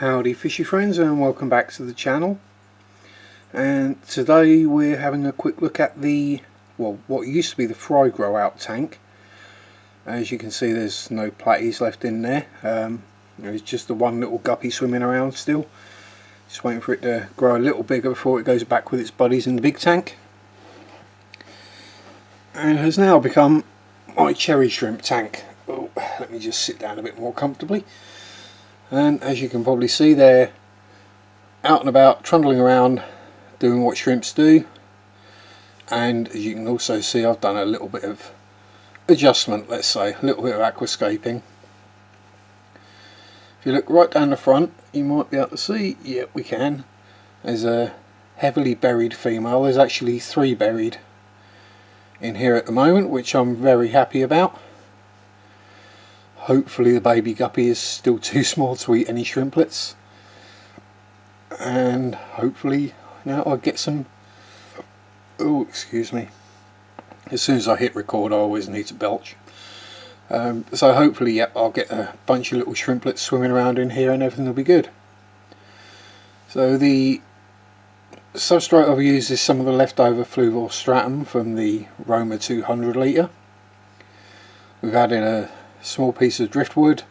Howdy fishy friends, and welcome back to the channel. And today we're having a quick look at the, well, what used to be the fry grow out tank. As you can see, there's no platies left in there. There's just the one little guppy swimming around still, just waiting for it to grow a little bigger before it goes back with its buddies in the big tank. And has now become my cherry shrimp tank. Oh, let me just sit down a bit more comfortably. And as you can probably see, they're out and about, trundling around, doing what shrimps do. And as you can also see, I've done a little bit of adjustment, let's say, a little bit of aquascaping. If you look right down the front, you might be able to see, yeah, we can. There's a heavily berried female. There's actually 3 berried in here at the moment, which I'm very happy about. Hopefully the baby guppy is still too small to eat any shrimplets, and hopefully now I'll get some, oh excuse me, as soon as I hit record I always need to belch. So hopefully, yep, I'll get a bunch of little shrimplets swimming around in here and everything will be good. So the substrate I've used is some of the leftover fluval stratum from the Roma 200 litre. We've added a small piece of driftwood,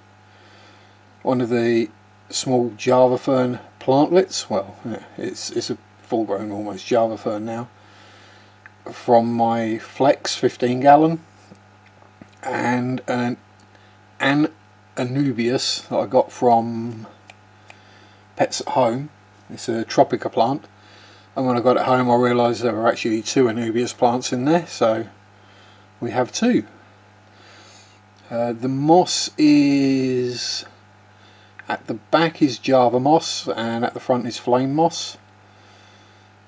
one of the small Java fern plantlets, well it's a full grown almost Java fern now, from my Flex 15 gallon, and an Anubias that I got from Pets at Home. It's a Tropica plant, and when I got it home I realised there were actually 2 Anubias plants in there, so we have 2. The moss is, at the back is Java moss and at the front is flame moss.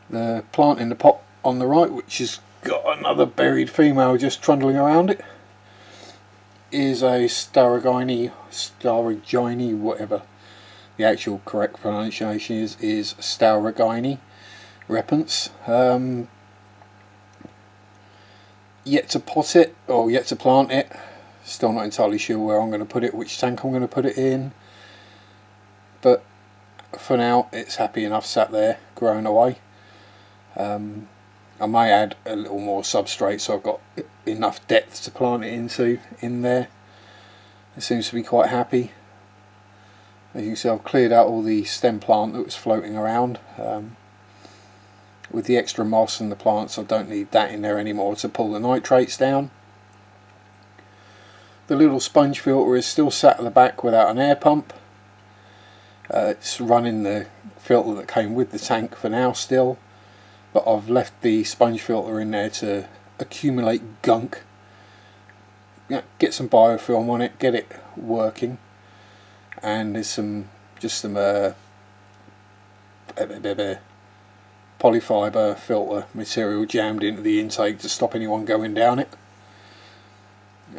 The plant in the pot on the right, which has got another berried female just trundling around it, is a Staragini, whatever the actual correct pronunciation is Staragini repens. Yet to pot it, or yet to plant it. Still not entirely sure where I'm going to put it, which tank I'm going to put it in, but for now it's happy enough sat there growing away. I may add a little more substrate so I've got enough depth to plant it into in there. It seems to be quite happy. As you can see, I've cleared out all the stem plant that was floating around. With the extra moss and the plants, I don't need that in there anymore to pull the nitrates down. The little sponge filter is still sat at the back without an air pump. It's running the filter that came with the tank for now still, but I've left the sponge filter in there to accumulate gunk, get some biofilm on it, get it working, and there's some polyfiber filter material jammed into the intake to stop anyone going down it.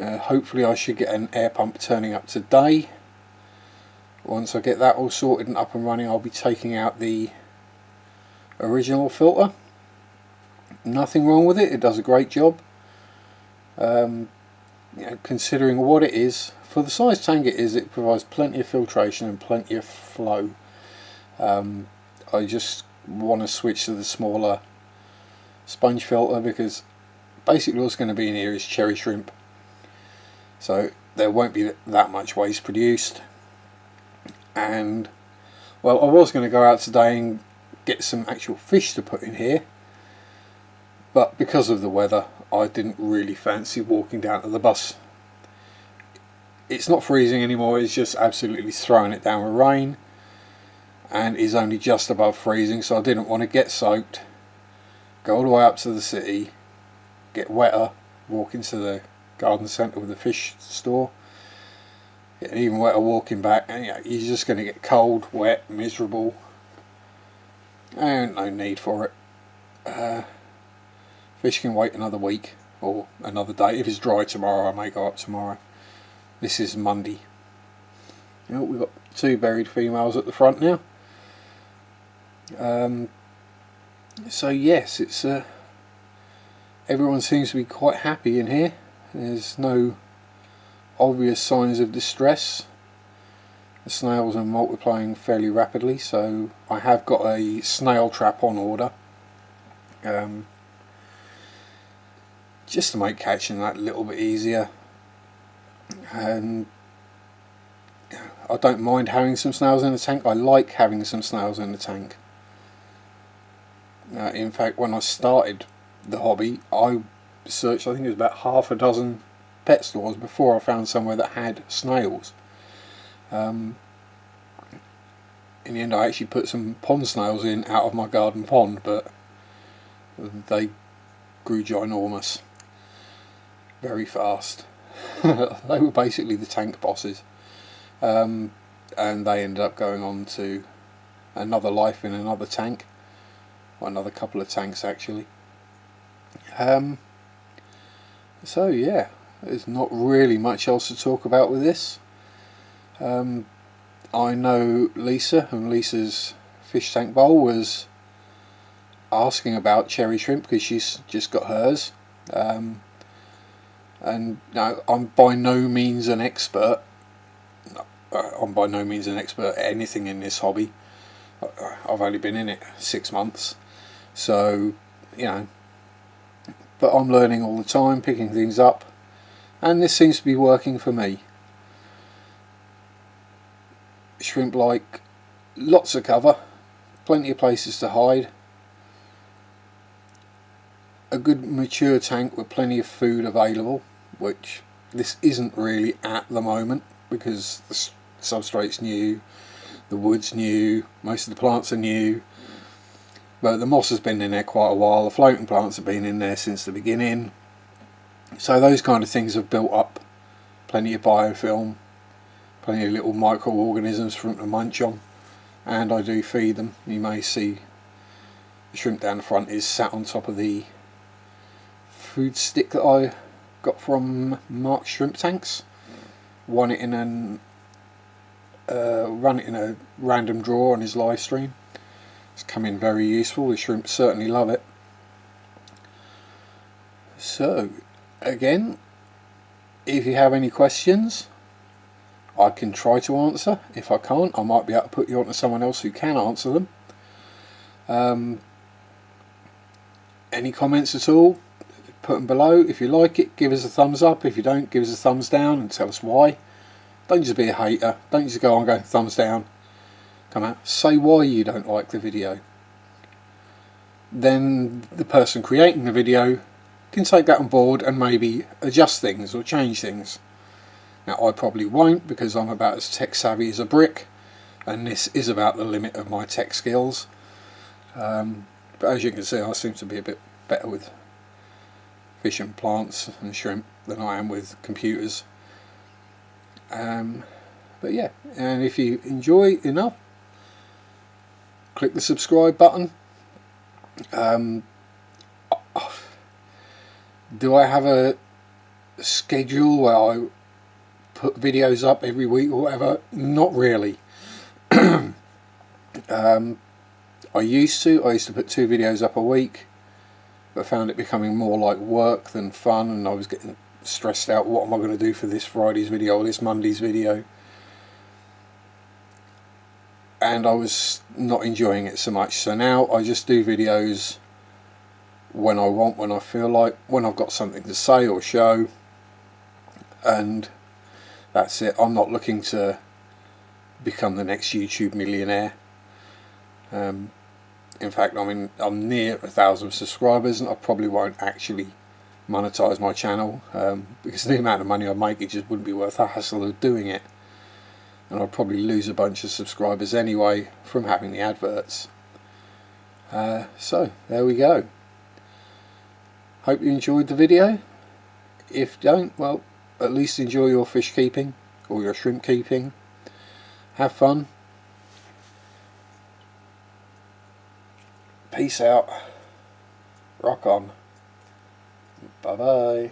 Hopefully I should get an air pump turning up today. Once I get that all sorted and up and running, I'll be taking out the original filter. Nothing wrong with it, it does a great job. Considering what it is, for the size tank it is, it provides plenty of filtration and plenty of flow. I just want to switch to the smaller sponge filter because basically what's going to be in here is cherry shrimp. So there won't be that much waste produced. And well, I was going to go out today and get some actual fish to put in here, but because of the weather I didn't really fancy walking down to the bus. It's not freezing anymore, it's just absolutely throwing it down with rain, and is only just above freezing, so I didn't want to get soaked, go all the way up to the city, get wetter, walk into the garden centre with the fish store, get even wetter walking back, and you're just going to get cold, wet, miserable, and no need for it. Fish can wait another week or another day. If it's dry tomorrow I may go up tomorrow. This is Monday. We've got 2 berried females at the front now. So yes, it's everyone seems to be quite happy in here. There's no obvious signs of distress. The snails are multiplying fairly rapidly, so I have got a snail trap on order, just to make catching that a little bit easier. And I don't mind having some snails in the tank. I like having some snails in the tank. In fact, when I started the hobby, I searched, I think it was about half a dozen pet stores before I found somewhere that had snails. In the end, I actually put some pond snails in out of my garden pond, but they grew ginormous very fast. They were basically the tank bosses, and they ended up going on to another life in another tank, or another couple of tanks actually. So yeah, there's not really much else to talk about with this. I know Lisa, and Lisa's fish tank bowl was asking about cherry shrimp because she's just got hers. And now, I'm by no means an expert. I'm by no means an expert at anything in this hobby. I've only been in it 6 months, so you know. But I'm learning all the time, picking things up, and this seems to be working for me. Shrimp like lots of cover, plenty of places to hide, a good mature tank with plenty of food available, which this isn't really at the moment because the substrate's new, the wood's new, most of the plants are new, but the moss has been in there quite a while, the floating plants have been in there since the beginning, so those kind of things have built up plenty of biofilm, plenty of little microorganisms for them to munch on, and I do feed them. You may see the shrimp down the front is sat on top of the food stick that I got from Mark's Shrimp Tanks. Run it in a random draw on his live stream. It's come in very useful. The shrimp certainly love it. So again, if you have any questions, I can try to answer. If I can't, I might be able to put you on to someone else who can answer them. Any comments at all, put them below. If you like it, give us a thumbs up. If you don't, give us a thumbs down and tell us why. Don't just be a hater. Don't just go on going thumbs down. Come out, say why you don't like the video. Then the person creating the video can take that on board and maybe adjust things or change things. Now I probably won't, because I'm about as tech savvy as a brick, and this is about the limit of my tech skills. But as you can see, I seem to be a bit better with fish and plants and shrimp than I am with computers. But yeah, and if you enjoy enough, click the subscribe button. Do I have a schedule where I put videos up every week or whatever? Not really. I used to put 2 videos up a week, but found it becoming more like work than fun, and I was getting stressed out. What am I going to do for this Friday's video or this Monday's video? And I was not enjoying it so much. So now I just do videos when I want, when I feel like, when I've got something to say or show, and that's it. I'm not looking to become the next YouTube millionaire. In fact, I'm near 1,000 subscribers, and I probably won't actually monetize my channel, because the amount of money I make, it just wouldn't be worth the hassle of doing it, and I'd probably lose a bunch of subscribers anyway from having the adverts. So there we go. Hope you enjoyed the video. If you don't, well, at least enjoy your fish keeping or your shrimp keeping. Have fun. Peace out. Rock on. Bye bye.